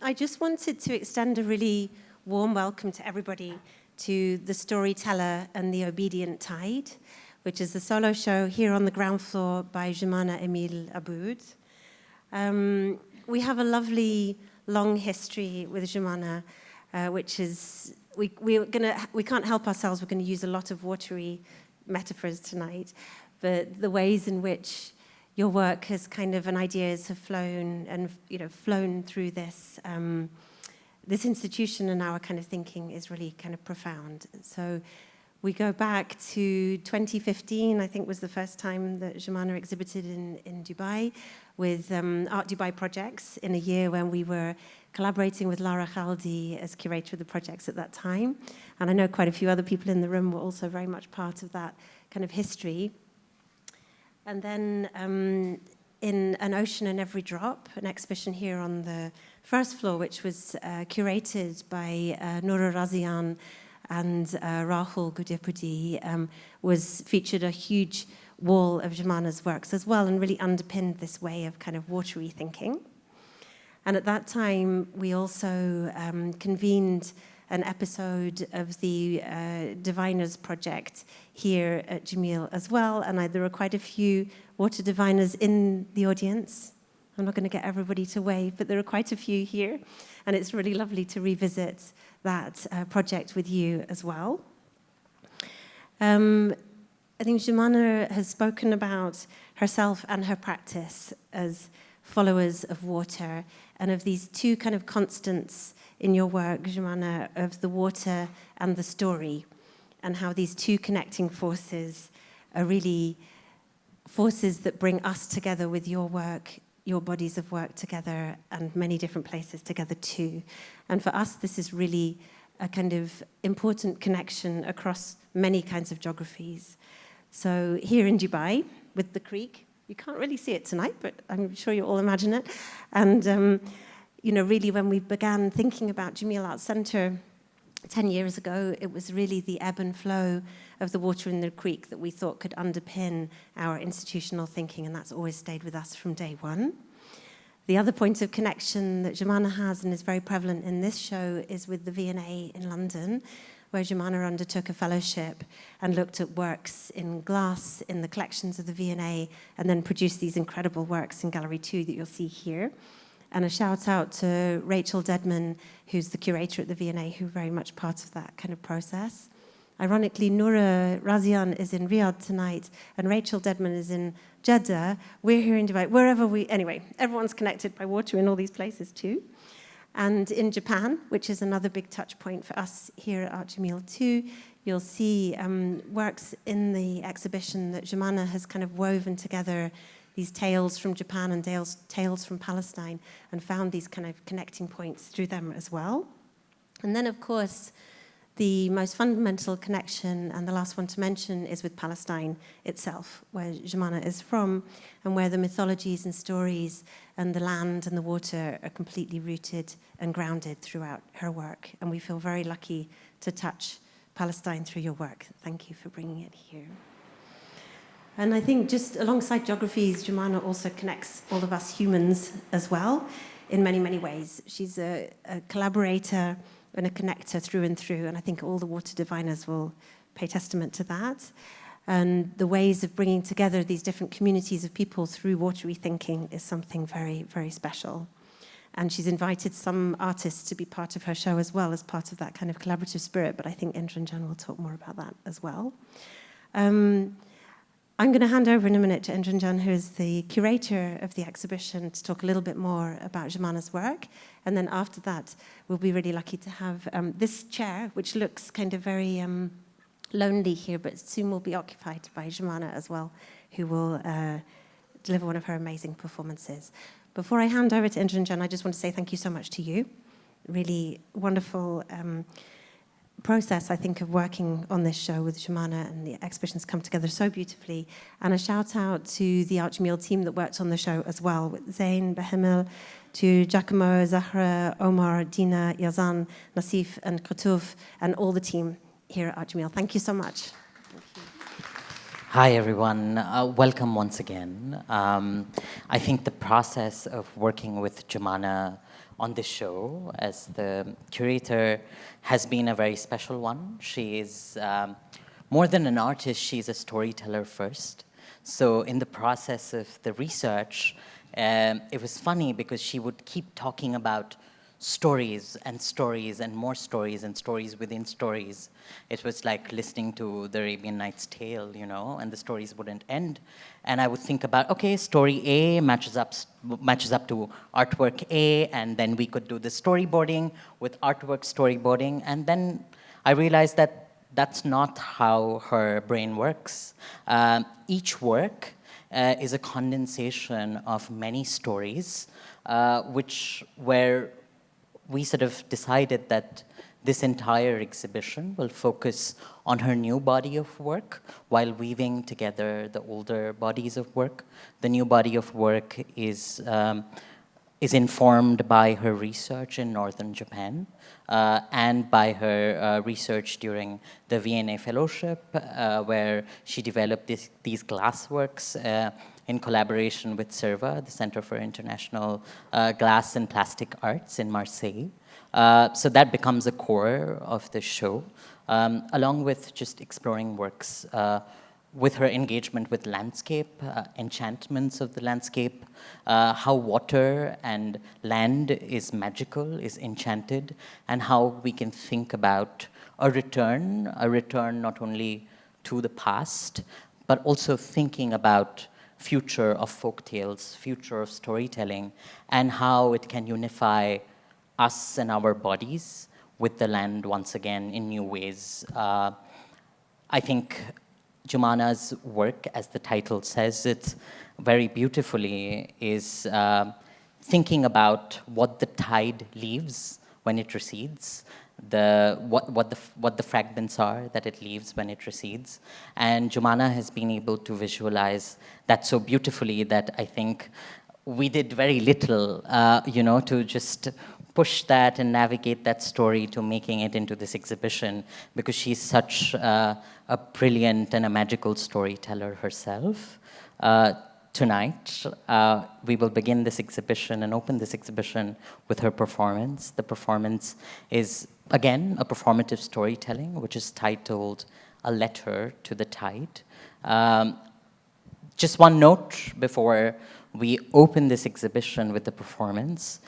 I just wanted to extend a really warm welcome to everybody to The Storyteller and the Obedient Tide, which is a solo show here on the ground floor by Jumana Emil Abboud. We have a lovely long history with Jumana, which is, we can't help ourselves, we're going to use a lot of watery metaphors tonight, but the ways in which your work has kind of, and ideas have flown and, flown through this, this institution, and our kind of thinking is really kind of profound. So we go back to 2015, I think was the first time that Jumana exhibited in Dubai with Art Dubai projects in a year when we were collaborating with Lara Khaldi as curator of the projects at that time. And I know quite a few other people in the room were also very much part of that kind of history. And then in An Ocean in Every Drop, an exhibition here on the first floor, which was curated by Noura Razian and Rahul Gudipudi, was featured a huge wall of Jumana's works as well, and really underpinned this way of kind of watery thinking. And at that time, we also convened an episode of the Diviners project here at Jameel as well, and there were quite a few water diviners in the audience. I'm not going to get everybody to wave, but there are quite a few here, and it's really lovely to revisit that project with you as well. I think Jumana has spoken about herself and her practice as followers of water, and of these two kind of constants in your work, Jumana, of the water and the story, and how these two connecting forces are really forces that bring us together with your work, your bodies of work together, and many different places together too. And for us, this is really a kind of important connection across many kinds of geographies. So here in Dubai, with the creek, you can't really see it tonight, but I'm sure you all imagine it. And really when we began thinking about Jameel Arts Centre 10 years ago, it was really the ebb and flow of the water in the creek that we thought could underpin our institutional thinking, and that's always stayed with us from day one. The other point of connection that Jumana has and is very prevalent in this show is with the V&A in London, where Jumana undertook a fellowship and looked at works in glass in the collections of the V&A, and then produced these incredible works in Gallery 2 that you'll see here. And a shout out to Rachel Dedman, who's the curator at the V&A, who very much part of that kind of process. Ironically, Noura Razian is in Riyadh tonight, and Rachel Dedman is in Jeddah. We're here in Dubai, anyway, everyone's connected by water in all these places too. And in Japan, which is another big touch point for us here at Art Jameel too, you'll see works in the exhibition that Jumana has kind of woven together these tales from Japan and tales from Palestine, and found these kind of connecting points through them as well. And then, of course, the most fundamental connection, and the last one to mention, is with Palestine itself, where Jumana is from, and where the mythologies and stories and the land and the water are completely rooted and grounded throughout her work. And we feel very lucky to touch Palestine through your work. Thank you for bringing it here. And I think just alongside geographies, Jumana also connects all of us humans as well in many, many ways. She's a collaborator and a connector through and through, and I think all the water diviners will pay testament to that. And the ways of bringing together these different communities of people through watery thinking is something very, very special. And she's invited some artists to be part of her show as well, as part of that kind of collaborative spirit, but I think Indranjan will talk more about that as well. I'm going to hand over in a minute to Indranjan, who is the curator of the exhibition, to talk a little bit more about Jumana's work. And then after that, we'll be really lucky to have this chair, which looks kind of very lonely here, but soon will be occupied by Jumana as well, who will deliver one of her amazing performances. Before I hand over to Indranjan, I just want to say thank you so much to you. Really wonderful process, I think, of working on this show with Jumana, and the exhibitions come together so beautifully. And a shout out to the Art Jameel team that worked on the show as well, with Zain, Bahemil, to Giacomo, Zahra, Omar, Dina, Yazan, Nasif, and Kutuf, and all the team here at Art Jameel. Thank you so much. Hi, everyone. Welcome once again. I think the process of working with Jumana on this show as the curator has been a very special one. She is more than an artist, she's a storyteller first. So in the process of the research, it was funny because she would keep talking about stories and stories and more stories and stories within stories. It was like listening to the Arabian Nights tale, you know, and the stories wouldn't end. And I would think about, okay, story A matches up to artwork A, and then we could do the storyboarding with artwork storyboarding. And then I realized that that's not how her brain works. Each work is a condensation of many stories, where we sort of decided that this entire exhibition will focus on her new body of work while weaving together the older bodies of work. The new body of work is informed by her research in northern Japan and by her research during the V&A Fellowship, where she developed these glass works in collaboration with CIRVA, the Center for International Glass and Plastic Arts in Marseille. So that becomes a core of the show, along with just exploring works with her engagement with landscape, enchantments of the landscape, how water and land is magical, is enchanted, and how we can think about a return not only to the past, but also thinking about future of folktales, future of storytelling, and how it can unify us and our bodies with the land once again in new ways. I think Jumana's work, as the title says it very beautifully, is thinking about what the tide leaves when it recedes, what the fragments are that it leaves when it recedes. And Jumana has been able to visualize that so beautifully that I think we did very little, to just push that and navigate that story to making it into this exhibition, because she's such a brilliant and a magical storyteller herself. Tonight, we will begin this exhibition and open this exhibition with her performance. The performance is, again, a performative storytelling, which is titled A Letter to the Tide. Just one note before we open this exhibition with the performance.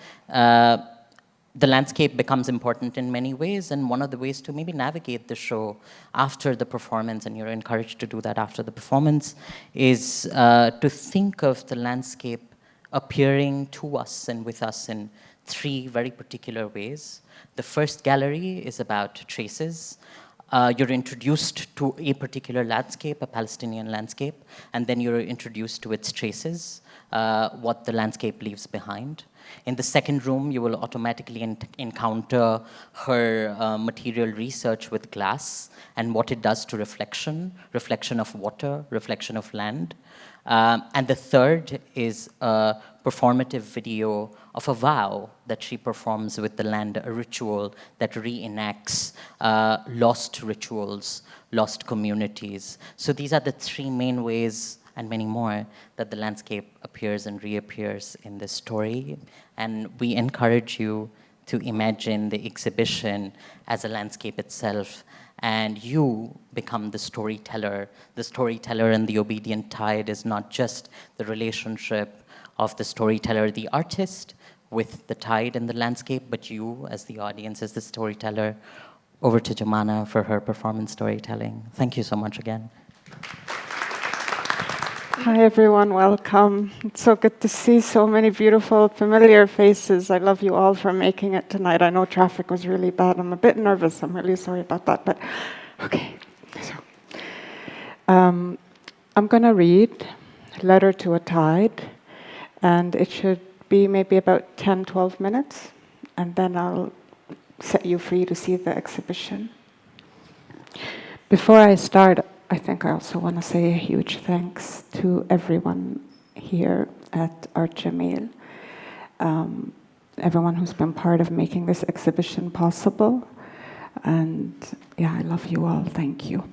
The landscape becomes important in many ways, and one of the ways to maybe navigate the show after the performance, and you're encouraged to do that after the performance, is to think of the landscape appearing to us and with us in three very particular ways. The first gallery is about traces. You're introduced to a particular landscape, a Palestinian landscape, and then you're introduced to its traces, what the landscape leaves behind. In the second room, you will automatically encounter her material research with glass and what it does to reflection of water, reflection of land. And the third is a performative video of a vow that she performs with the land, a ritual that reenacts lost rituals, lost communities. So these are the three main ways, and many more, that the landscape appears and reappears in this story. And we encourage you to imagine the exhibition as a landscape itself, and you become the storyteller. The storyteller and the obedient tide is not just the relationship of the storyteller, the artist, with the tide and the landscape, but you as the audience, as the storyteller. Over to Jumana for her performance storytelling. Thank you so much again. Hi everyone, welcome. It's so good to see so many beautiful, familiar faces. I love you all for making it tonight. I know traffic was really bad. I'm a bit nervous. I'm really sorry about that, but okay. So, I'm going to read Letter to a Tide, and it should be maybe about 10, 12 minutes, and then I'll set you free to see the exhibition. Before I start, I think I also want to say a huge thanks to everyone here at Art Jameel, everyone who's been part of making this exhibition possible. And yeah, I love you all. Thank you.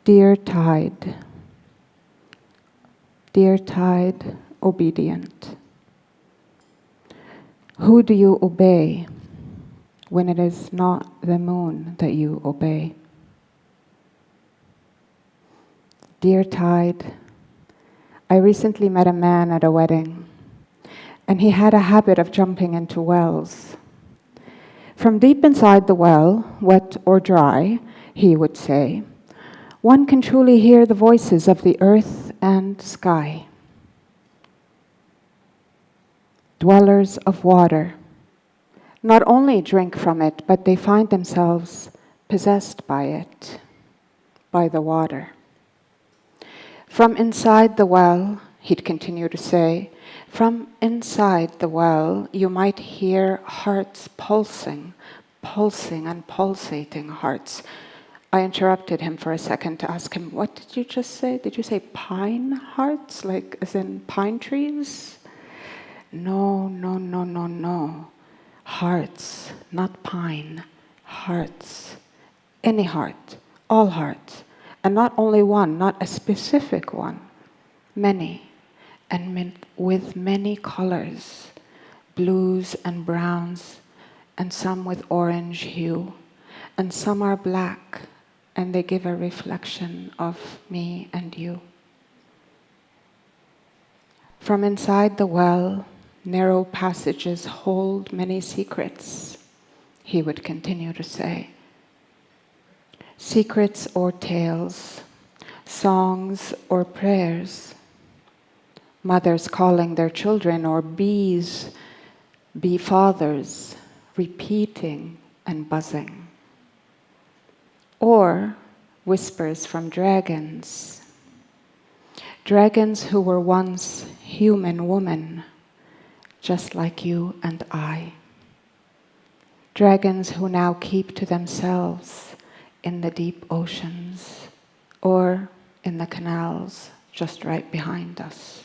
Dear Tide, obedient? Who do you obey when it is not the moon that you obey? Dear Tide, I recently met a man at a wedding, and he had a habit of jumping into wells. From deep inside the well, wet or dry, he would say, one can truly hear the voices of the earth and sky. Dwellers of water not only drink from it, but they find themselves possessed by it, by the water. From inside the well, he'd continue to say, from inside the well, you might hear hearts pulsing, pulsing and pulsating hearts. I interrupted him for a second to ask him, what did you just say? Did you say pine hearts, like as in pine trees? No, no, no, no, no. Hearts, not pine, hearts. Any heart, all hearts. And not only one, not a specific one, many. And with many colors, blues and browns, and some with orange hue, and some are black, and they give a reflection of me and you. From inside the well, narrow passages hold many secrets, he would continue to say. Secrets or tales, songs or prayers, mothers calling their children, or bees, bee fathers, repeating and buzzing. Or whispers from dragons, dragons who were once human women, just like you and I. Dragons who now keep to themselves in the deep oceans or in the canals just right behind us.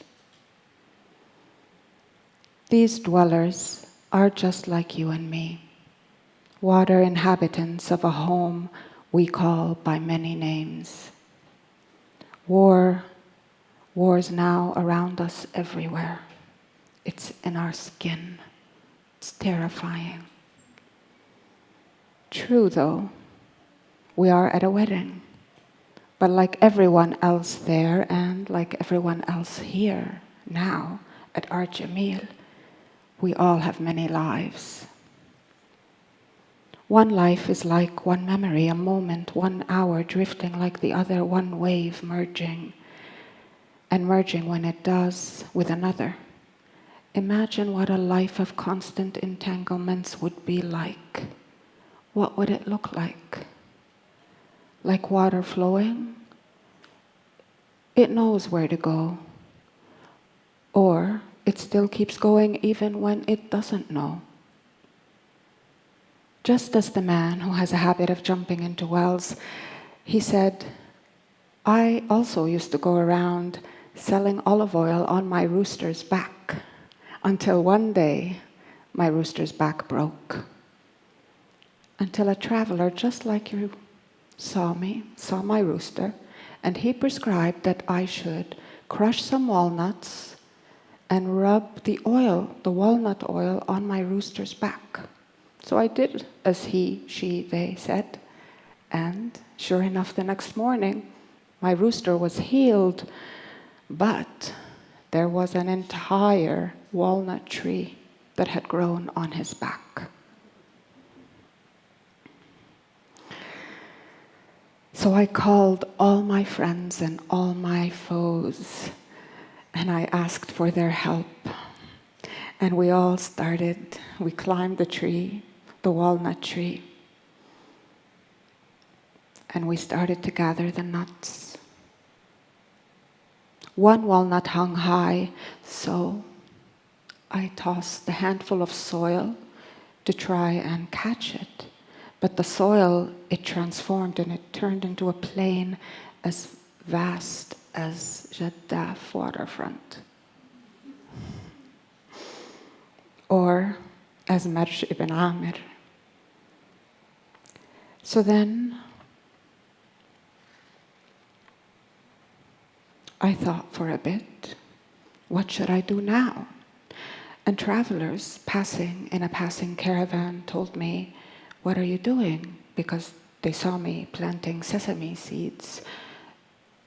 These dwellers are just like you and me, water inhabitants of a home we call by many names. War's now around us everywhere. It's in our skin. It's terrifying. True, though, we are at a wedding. But like everyone else there, and like everyone else here now at our Jameel, we all have many lives. One life is like one memory, a moment, 1 hour drifting like the other, one wave merging, and merging when it does with another. Imagine what a life of constant entanglements would be like. What would it look like? Like water flowing? It knows where to go. Or it still keeps going even when it doesn't know. Just as the man who has a habit of jumping into wells, he said, I also used to go around selling olive oil on my rooster's back, until one day my rooster's back broke. Until a traveler just like you saw my rooster, and he prescribed that I should crush some walnuts and rub the walnut oil on my rooster's back. So I did as he, she, they said, and sure enough, the next morning, my rooster was healed, but there was an entire walnut tree that had grown on his back. So I called all my friends and all my foes, and I asked for their help. And we climbed the tree, the walnut tree, and we started to gather the nuts. One walnut hung high, so I tossed the handful of soil to try and catch it. But the soil, it transformed and it turned into a plain as vast as Jeddah waterfront. Or as Marj ibn Amir. So then I thought for a bit, What should I do now? And travelers passing in a passing caravan told me, what are you doing? Because they saw me planting sesame seeds.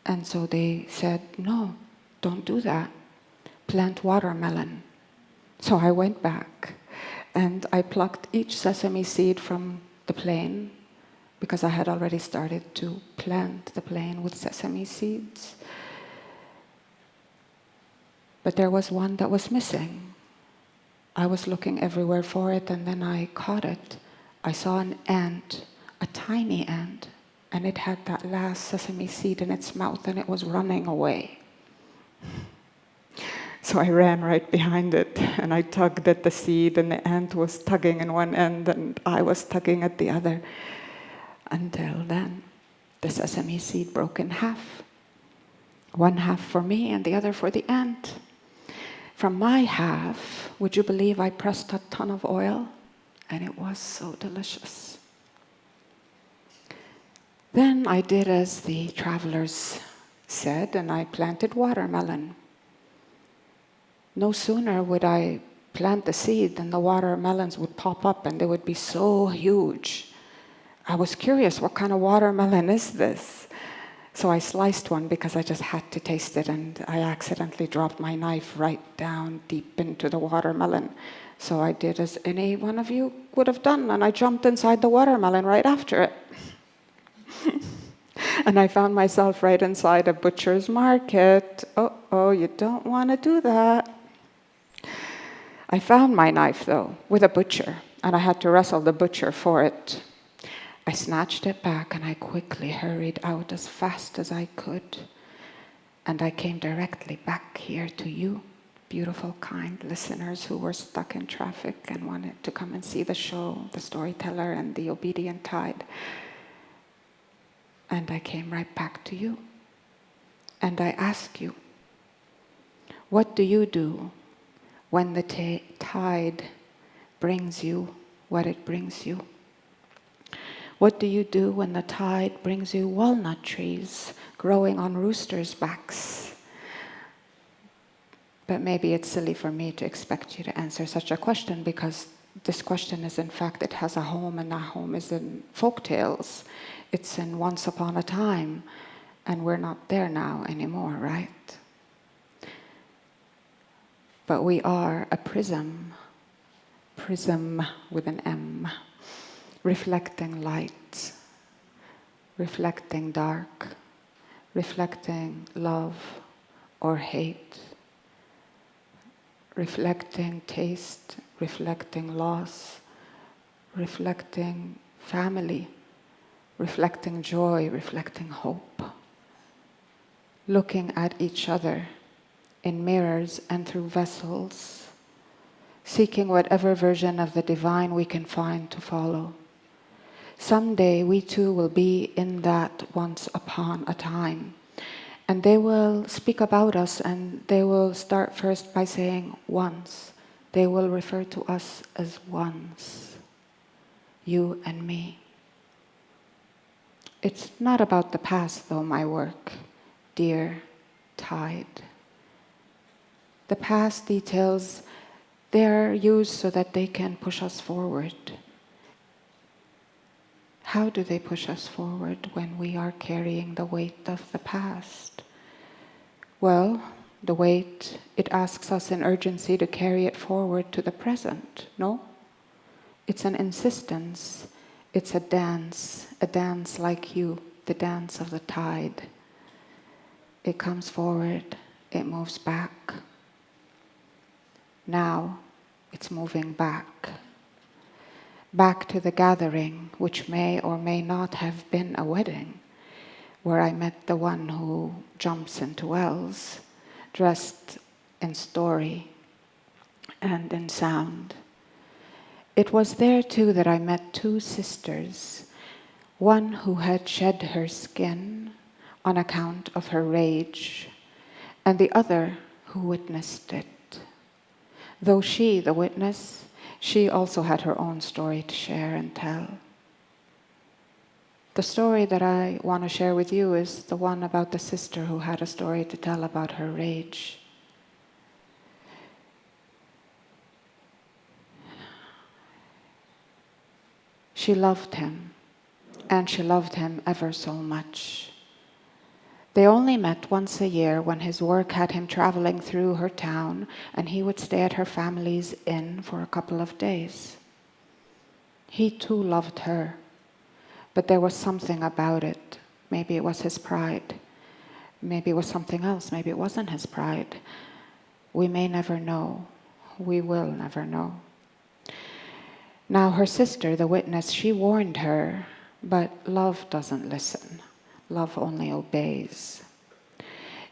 And so they said, no, don't do that. Plant watermelon. So I went back and I plucked each sesame seed from the plain because I had already started to plant the plain with sesame seeds. But there was one that was missing. I was looking everywhere for it, and then I caught it. I saw an ant, a tiny ant, and it had that last sesame seed in its mouth, and it was running away. So I ran right behind it, and I tugged at the seed, and the ant was tugging in one end, and I was tugging at the other. Until then, the sesame seed broke in half. One half for me, and the other for the ant. From my half, would you believe I pressed a ton of oil? And it was so delicious. Then I did as the travelers said, and I planted watermelon. No sooner would I plant the seed than the watermelons would pop up, and they would be so huge. I was curious, what kind of watermelon is this? So I sliced one because I just had to taste it, and I accidentally dropped my knife right down deep into the watermelon. So I did as any one of you would have done, and I jumped inside the watermelon right after it. And I found myself right inside a butcher's market. Oh, you don't want to do that. I found my knife, though, with a butcher, and I had to wrestle the butcher for it. I snatched it back, and I quickly hurried out as fast as I could. And I came directly back here to you, beautiful, kind listeners who were stuck in traffic and wanted to come and see the show, The Storyteller and The Obedient Tide. And I came right back to you. And I ask you, what do you do when the tide brings you what it brings you? What do you do when the tide brings you walnut trees growing on roosters' backs? But maybe it's silly for me to expect you to answer such a question, because this question is, in fact, it has a home, and that home is in folktales. It's in Once Upon a Time, and we're not there now anymore, right? But we are a prism with an M, reflecting light, reflecting dark, reflecting love or hate, reflecting taste, reflecting loss, reflecting family, reflecting joy, reflecting hope, looking at each other in mirrors and through vessels, seeking whatever version of the divine we can find to follow. Someday we too will be in that once upon a time. And they will speak about us, and they will start first by saying once. They will refer to us as ones, you and me. It's not about the past, though, my work, dear tide. The past details, they're used so that they can push us forward. How do they push us forward when we are carrying the weight of the past? Well, the weight, it asks us in urgency to carry it forward to the present, no? It's an insistence. It's a dance like you, the dance of the tide. It comes forward, it moves back. Now, it's moving back. Back to the gathering, which may or may not have been a wedding, where I met the one who jumps into wells, dressed in story and in sound. It was there too that I met two sisters, one who had shed her skin on account of her rage, and the other who witnessed it. Though she, the witness, she also had her own story to share and tell. The story that I want to share with you is the one about the sister who had a story to tell about her rage. She loved him, and she loved him ever so much. They only met once a year when his work had him traveling through her town, and he would stay at her family's inn for a couple of days. He too loved her, but there was something about it. Maybe it was his pride. Maybe it was something else. Maybe it wasn't his pride. We may never know. We will never know. Now her sister, the witness, she warned her, but love doesn't listen. Love only obeys.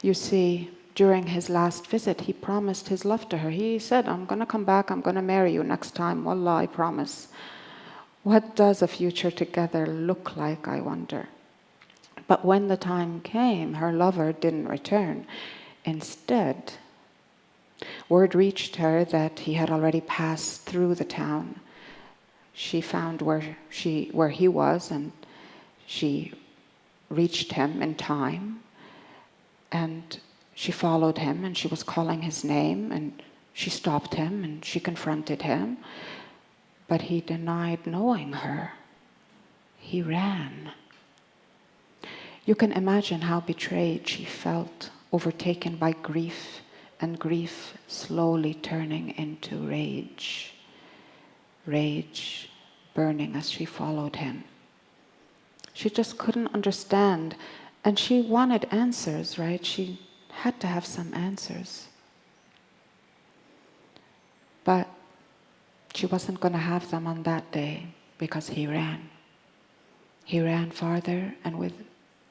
You see, during his last visit, he promised his love to her. He said, I'm going to come back, I'm going to marry you next time. Wallah, I promise. What does a future together look like, I wonder? But when the time came, her lover didn't return. Instead, word reached her that he had already passed through the town. She found where he was, and she reached him in time. And she followed him, and she was calling his name, and she stopped him, and she confronted him. But he denied knowing her. He ran. You can imagine how betrayed she felt, overtaken by grief, and grief slowly turning into rage. Rage burning as she followed him. She just couldn't understand, and she wanted answers, right? She had to have some answers. But she wasn't going to have them on that day because he ran. He ran farther, and with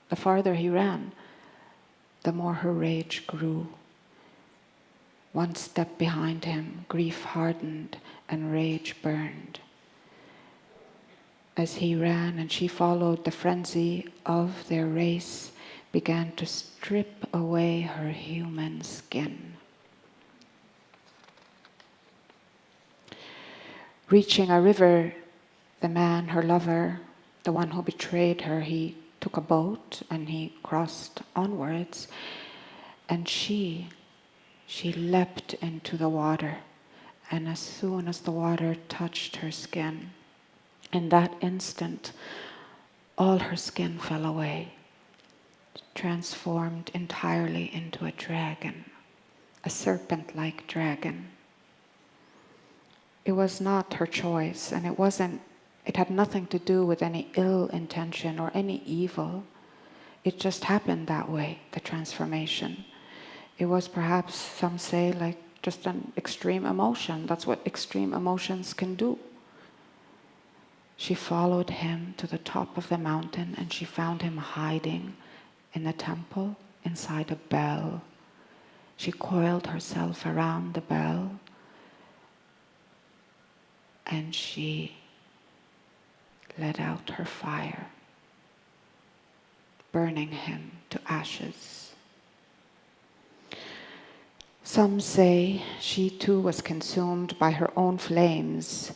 the farther he ran, the more her rage grew. One step behind him, grief hardened and rage burned. As he ran and she followed, the frenzy of their race began to strip away her human skin. Reaching a river, the man, her lover, the one who betrayed her, he took a boat and he crossed onwards, and she leapt into the water, and as soon as the water touched her skin, in that instant, all her skin fell away, transformed entirely into a dragon, a serpent-like dragon. It was not her choice, and it had nothing to do with any ill intention or any evil. It just happened that way, the transformation. It was perhaps, some say, like just an extreme emotion. That's what extreme emotions can do. She followed him to the top of the mountain, and she found him hiding in the temple inside a bell. She coiled herself around the bell, and she let out her fire, burning him to ashes. Some say she too was consumed by her own flames.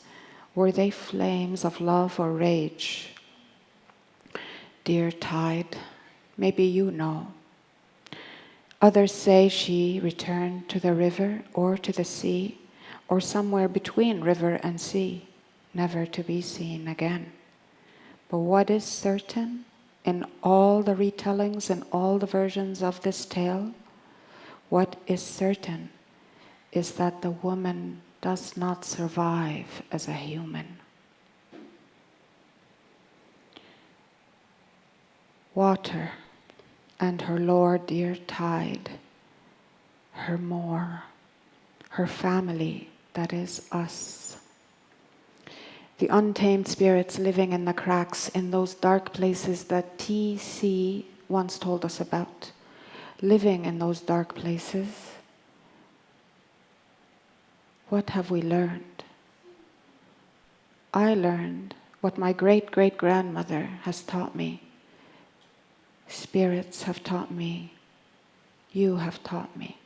Were they flames of love or rage? Dear tide, maybe you know. Others say she returned to the river or to the sea, or somewhere between river and sea, never to be seen again. But what is certain in all the retellings and all the versions of this tale, what is certain is that the woman does not survive as a human. Water and her lord, dear tide, her more, her family, that is us. The untamed spirits living in the cracks, in those dark places that T.C. once told us about. Living in those dark places, what have we learned? I learned what my great-great-grandmother has taught me. Spirits have taught me. You have taught me.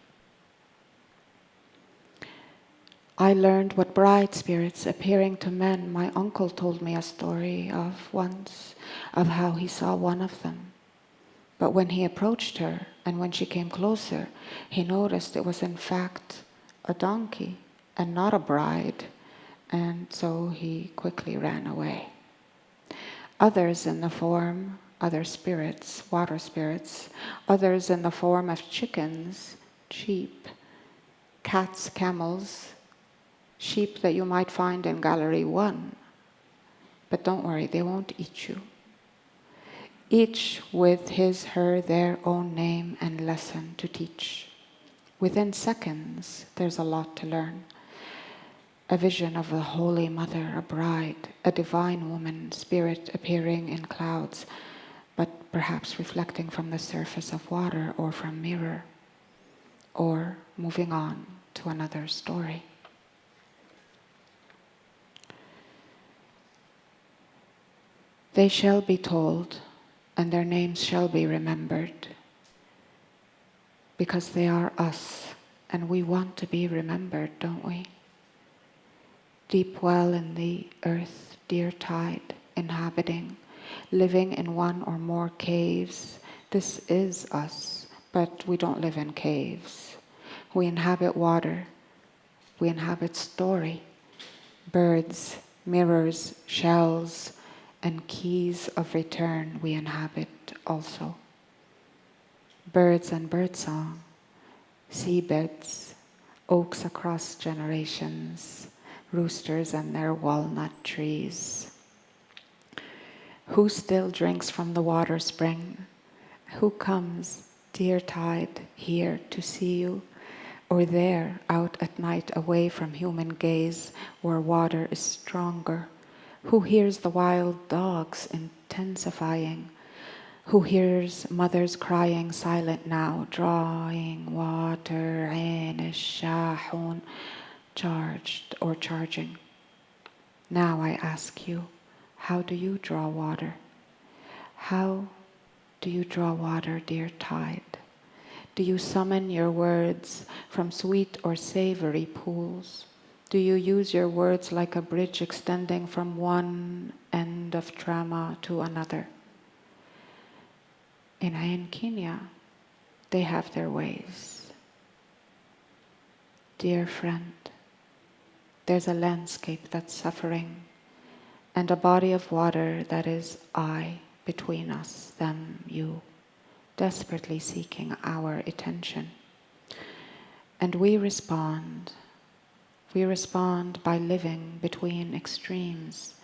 I learned what bride spirits appearing to men, my uncle told me a story of once, of how he saw one of them. But when he approached her, and when she came closer, he noticed it was in fact a donkey and not a bride, and so he quickly ran away. others in the form, other spirits, water spirits, others in the form of chickens, sheep, cats, camels, sheep that you might find in Gallery 1. But don't worry, they won't eat you. Each with his, her, their own name and lesson to teach. Within seconds, there's a lot to learn. A vision of a holy mother, a bride, a divine woman, spirit appearing in clouds, but perhaps reflecting from the surface of water or from mirror, or moving on to another story. They shall be told, and their names shall be remembered, because they are us, and we want to be remembered, don't we? Deep well in the earth, dear tide, inhabiting, living in one or more caves. This is us, but we don't live in caves. We inhabit water, we inhabit story, birds, mirrors, shells, and keys of return we inhabit also. Birds and birdsong, seabeds, oaks across generations, roosters and their walnut trees. Who still drinks from the water spring? Who comes, dear tide, here to see you? Or there, out at night, away from human gaze, where water is stronger? Who hears the wild dogs intensifying? Who hears mothers crying silent now, drawing water, عين الشاحون, charged or charging? Now I ask you, how do you draw water? How do you draw water, dear tide? Do you summon your words from sweet or savory pools? Do you use your words like a bridge extending from one end of trauma to another? In Ain Kenya, they have their ways. Dear friend, there's a landscape that's suffering, and a body of water that is I, between us, them, you, desperately seeking our attention. And we respond by living between extremes,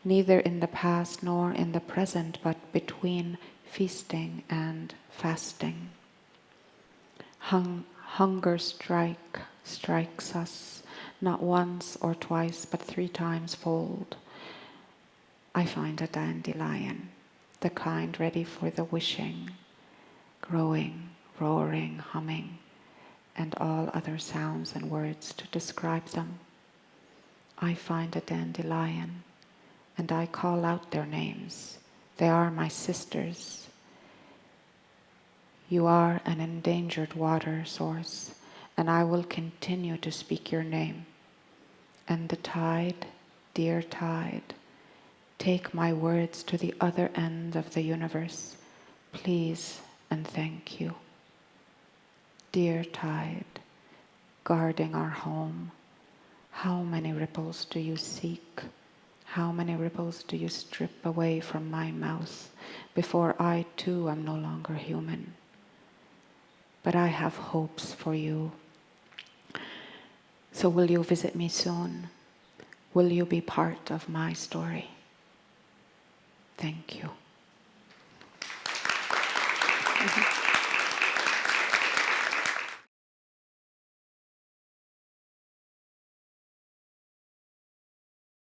neither in the past nor in the present, but between feasting and fasting. Hunger strikes us, not once or twice, but 3 times fold. I find a dandelion, the kind ready for the wishing, growing, roaring, humming, and all other sounds and words to describe them. I find a dandelion, and I call out their names. They are my sisters. You are an endangered water source, and I will continue to speak your name. And the tide, dear tide, take my words to the other end of the universe, please and thank you. Dear tide, guarding our home, how many ripples do you seek? How many ripples do you strip away from my mouth before I too am no longer human? But I have hopes for you. So will you visit me soon? Will you be part of my story? Thank you.